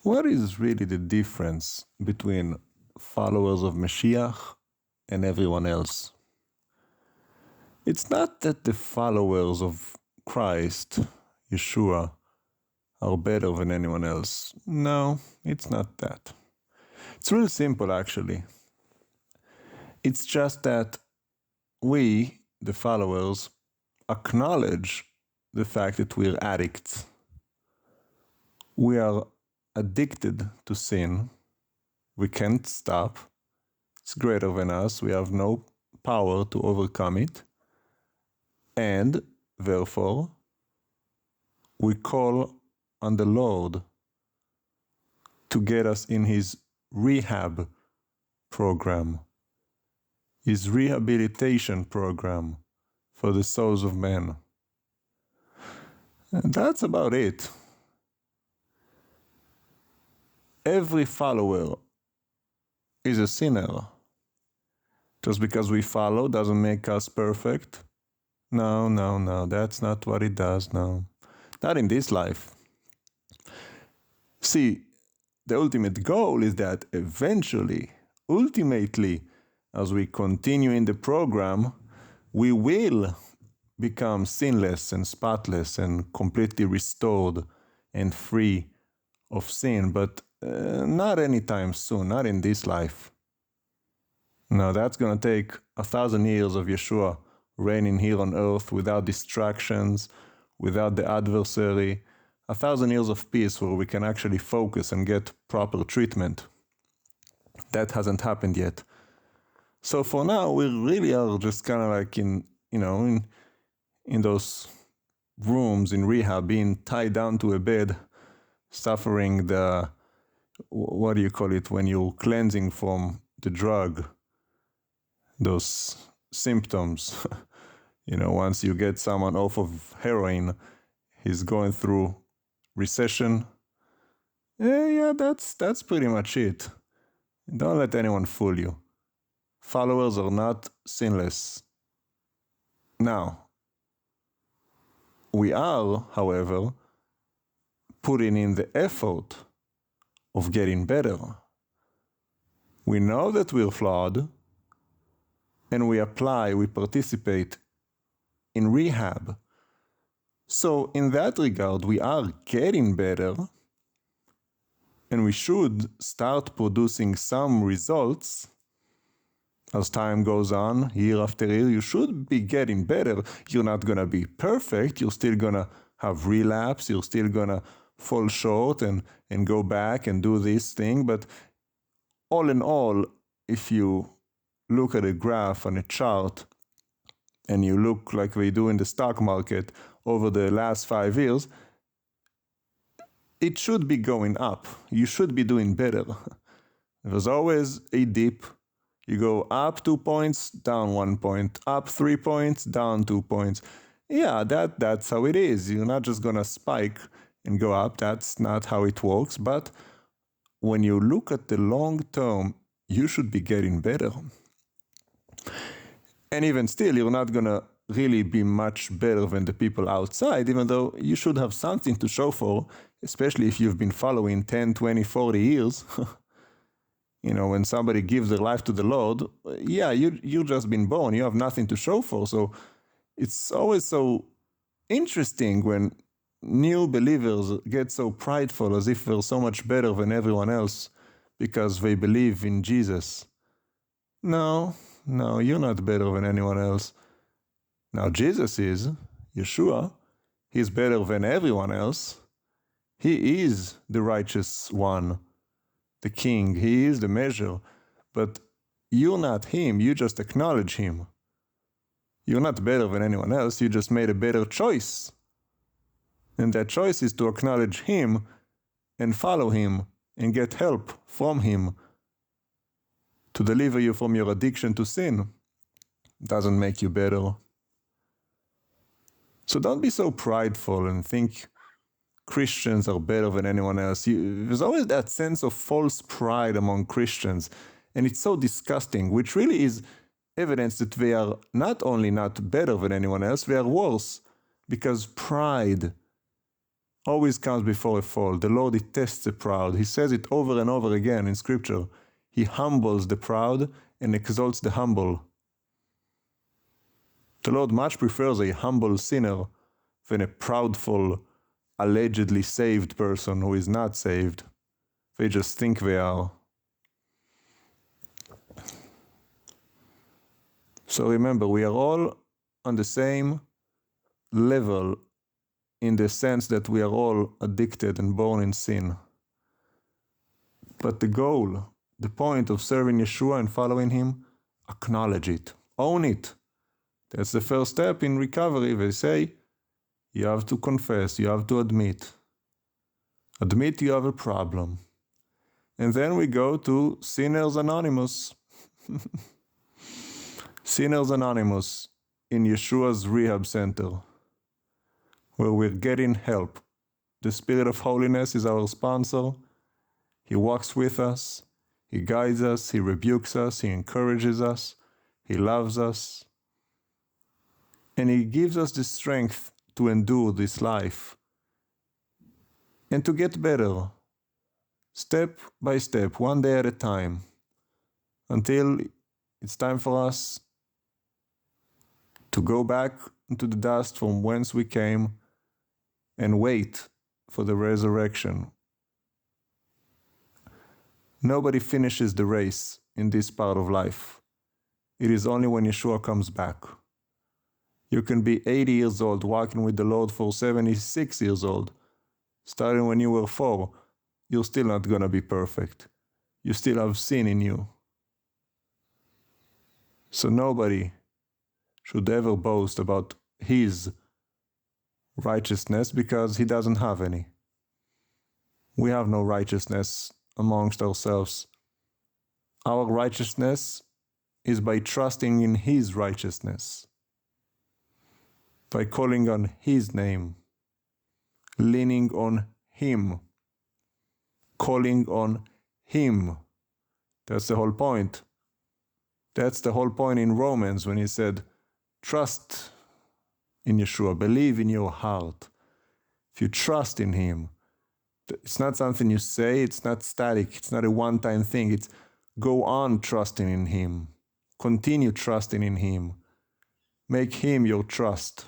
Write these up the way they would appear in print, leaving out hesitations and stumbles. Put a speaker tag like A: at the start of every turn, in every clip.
A: What is really the difference between followers of Mashiach and everyone else? It's not that the followers of Christ, Yeshua, are better than anyone else. No, it's not that. It's real simple, actually. It's just that we, the followers, acknowledge the fact that we're addicts. We are addicted to sin. We can't stop. It's greater than us. We have no power to overcome it. And therefore, we call on the Lord to get us in His rehab program, His rehabilitation program for the souls of men. And that's about it. Every follower is a sinner. Just because we follow doesn't make us perfect. No, that's not what it does, no. Not in this life. See, the ultimate goal is that eventually, ultimately, as we continue in the program, we will become sinless and spotless and completely restored and free of sin, but not anytime soon, not in this life. No, that's going to take 1,000 years of Yeshua reigning here on earth without distractions, without the adversary, 1,000 years of peace where we can actually focus and get proper treatment. That hasn't happened yet. So for now, we really are just kind of like in those rooms in rehab, being tied down to a bed, suffering the, what do you call it, when you're cleansing from the drug, those symptoms. Once you get someone off of heroin, he's going through recession. Yeah, that's pretty much it. Don't let anyone fool you. Followers are not sinless. Now, we are, however, putting in the effort of getting better. We know that we're flawed, and we participate in rehab. So in that regard, we are getting better, and we should start producing some results. As time goes on, year after year, you should be getting better. You're not going to be perfect. You're still going to have relapse. You're still going to fall short and go back and do this thing. But all in all, if you look at a graph on a chart and you look like we do in the stock market over the last 5 years, it should be going up. You should be doing better. There's always a dip. You go up 2 points, down 1 point, up 3 points, down 2 points. Yeah, that's how it is. You're not just going to spike and go up. That's not how it works. But when you look at the long term, you should be getting better. And even still, you're not going to really be much better than the people outside, even though you should have something to show for, especially if you've been following 10, 20, 40 years. When somebody gives their life to the Lord, yeah, you've just been born. You have nothing to show for. So it's always so interesting when new believers get so prideful as if they're so much better than everyone else because they believe in Jesus. No, you're not better than anyone else. Now Jesus is, Yeshua, he's better than everyone else. He is the righteous one, the king, he is the measure, but you're not him, you just acknowledge him. You're not better than anyone else, you just made a better choice. And that choice is to acknowledge him and follow him and get help from him to deliver you from your addiction to sin. Doesn't make you better. So don't be so prideful and think Christians are better than anyone else. There's always that sense of false pride among Christians, and it's so disgusting, which really is evidence that they are not only not better than anyone else, they are worse, because pride always comes before a fall. The Lord detests the proud. He says it over and over again in Scripture. He humbles the proud and exalts the humble. The Lord much prefers a humble sinner than a proudful, allegedly saved person who is not saved. They just think they are. So remember, we are all on the same level in the sense that we are all addicted and born in sin. But the goal, the point of serving Yeshua and following him, acknowledge it, own it. That's the first step in recovery. They say, you have to confess, you have to admit. Admit you have a problem. And then we go to Sinners Anonymous. Sinners Anonymous in Yeshua's Rehab Center, where we're getting help. The Spirit of Holiness is our sponsor. He walks with us. He guides us. He rebukes us. He encourages us. He loves us. And he gives us the strength to endure this life and to get better, step by step, one day at a time, until it's time for us to go back into the dust from whence we came and wait for the resurrection. Nobody finishes the race in this part of life. It is only when Yeshua comes back. You can be 80 years old, walking with the Lord for 76 years old. Starting when you were 4, you're still not going to be perfect. You still have sin in you. So nobody should ever boast about his righteousness because he doesn't have any. We have no righteousness amongst ourselves. Our righteousness is by trusting in his righteousness, by calling on his name, leaning on him, calling on him. That's the whole point. That's the whole point in Romans when he said, trust in Yeshua, believe in your heart. If you trust in him, it's not something you say, it's not static, it's not a one-time thing. It's go on trusting in him. Continue trusting in him. Make him your trust.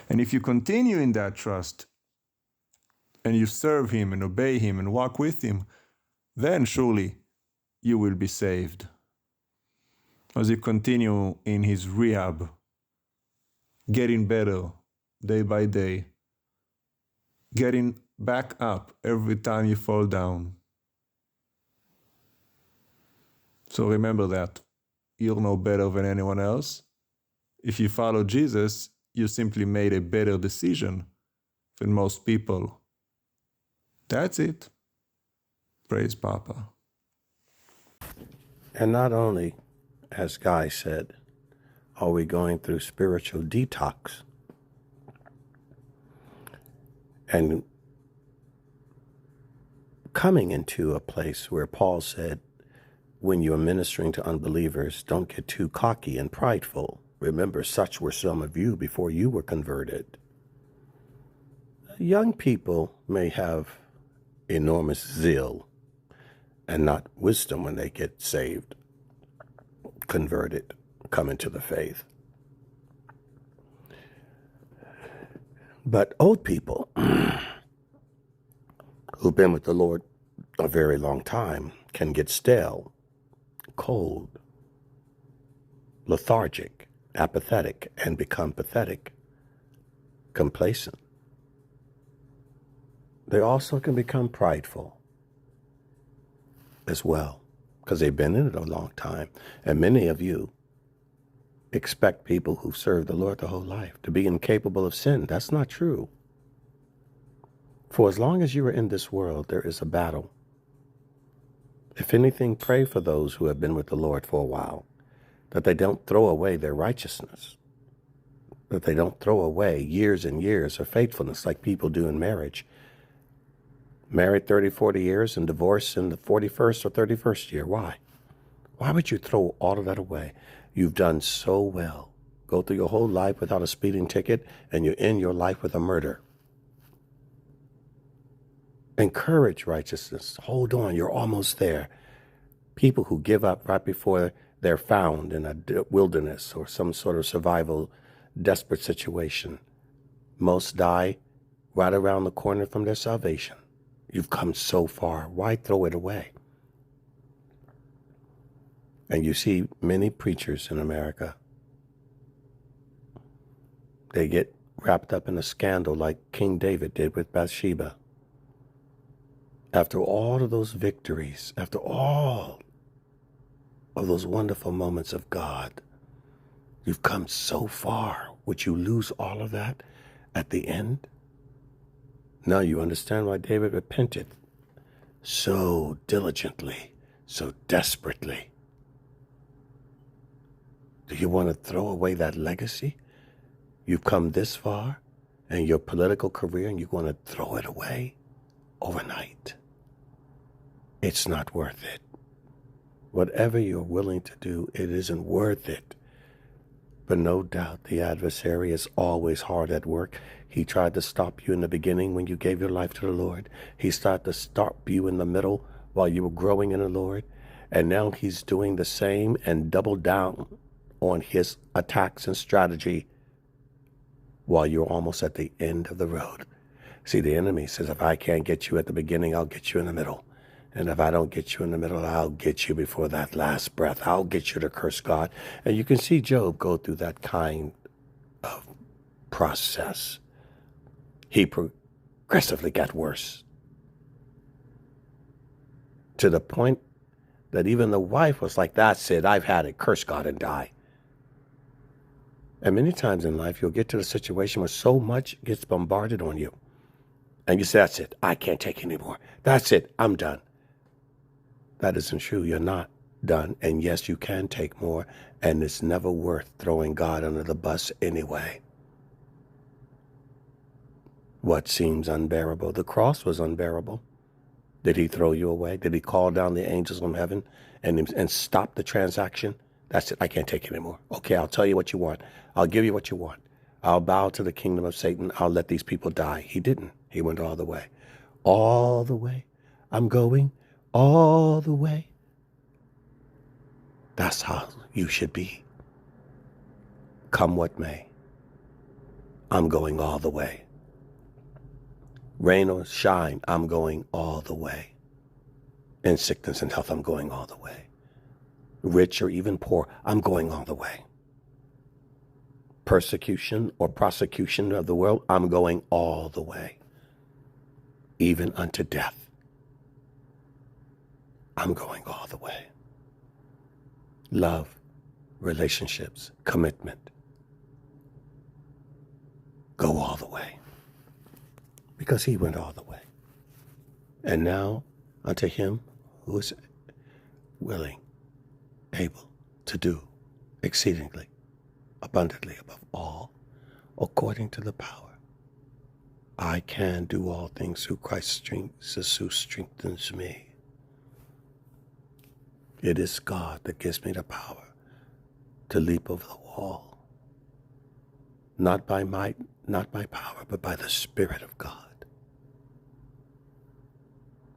A: And if you continue in that trust, and you serve him and obey him and walk with him, then surely you will be saved. As you continue in his rehab, getting better day by day, getting back up every time you fall down. So remember that you're no better than anyone else. If you follow Jesus, you simply made a better decision than most people. That's it. Praise Papa.
B: And not only, as Guy said, are we going through spiritual detox and coming into a place where Paul said, when you're ministering to unbelievers, don't get too cocky and prideful. Remember, such were some of you before you were converted. Young people may have enormous zeal and not wisdom when they get saved, converted, come into the faith. But old people who've been with the Lord a very long time can get stale, cold, lethargic, apathetic, and become pathetic, complacent. They also can become prideful as well, because they've been in it a long time. And many of you expect people who've served the Lord their whole life to be incapable of sin. That's not true. For as long as you are in this world, there is a battle. If anything, pray for those who have been with the Lord for a while, that they don't throw away their righteousness, that they don't throw away years and years of faithfulness like people do in marriage. Married 30, 40 years and divorced in the 41st or 31st year. Why? Why would you throw all of that away? You've done so well. Go through your whole life without a speeding ticket, and you end your life with a murder. Encourage righteousness. Hold on, you're almost there. People who give up right before they're found in a wilderness or some sort of survival, desperate situation, most die right around the corner from their salvation. You've come so far. Why throw it away? And you see many preachers in America, they get wrapped up in a scandal like King David did with Bathsheba. After all of those victories, after all of those wonderful moments of God, you've come so far. Would you lose all of that at the end? Now you understand why David repented so diligently, so desperately. Do you want to throw away that legacy? You've come this far in your political career and you want to throw it away overnight. It's not worth it. Whatever you're willing to do, it isn't worth it. But no doubt the adversary is always hard at work. He tried to stop you in the beginning when you gave your life to the Lord. He started to stop you in the middle while you were growing in the Lord. And now he's doing the same and double down on his attacks and strategy while you're almost at the end of the road. See, the enemy says, if I can't get you at the beginning, I'll get you in the middle. And if I don't get you in the middle, I'll get you before that last breath. I'll get you to curse God. And you can see Job go through that kind of process. He progressively got worse to the point that even the wife was like, that's it, I've had it, curse God and die. And many times in life, you'll get to the situation where so much gets bombarded on you. And you say, that's it, I can't take anymore. That's it, I'm done. That isn't true. You're not done. And yes, you can take more. And it's never worth throwing God under the bus anyway. What seems unbearable? The cross was unbearable. Did he throw you away? Did he call down the angels from heaven and stop the transaction? That's it. I can't take it anymore. Okay, I'll tell you what you want. I'll give you what you want. I'll bow to the kingdom of Satan. I'll let these people die. He didn't. He went all the way. All the way. I'm going all the way. That's how you should be. Come what may. I'm going all the way. Rain or shine, I'm going all the way. In sickness and health, I'm going all the way. Rich or even poor, I'm going all the way. Persecution or prosecution of the world, I'm going all the way. Even unto death, I'm going all the way. Love, relationships, commitment, go all the way. Because he went all the way. And now unto him who is willing, able to do exceedingly, abundantly above all, according to the power. I can do all things through Christ Jesus who strengthens me. It is God that gives me the power to leap over the wall. Not by might, not by power, but by the Spirit of God.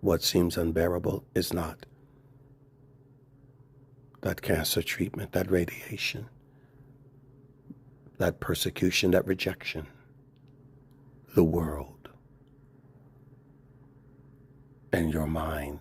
B: What seems unbearable is not. That cancer treatment, that radiation, that persecution, that rejection, the world, and your mind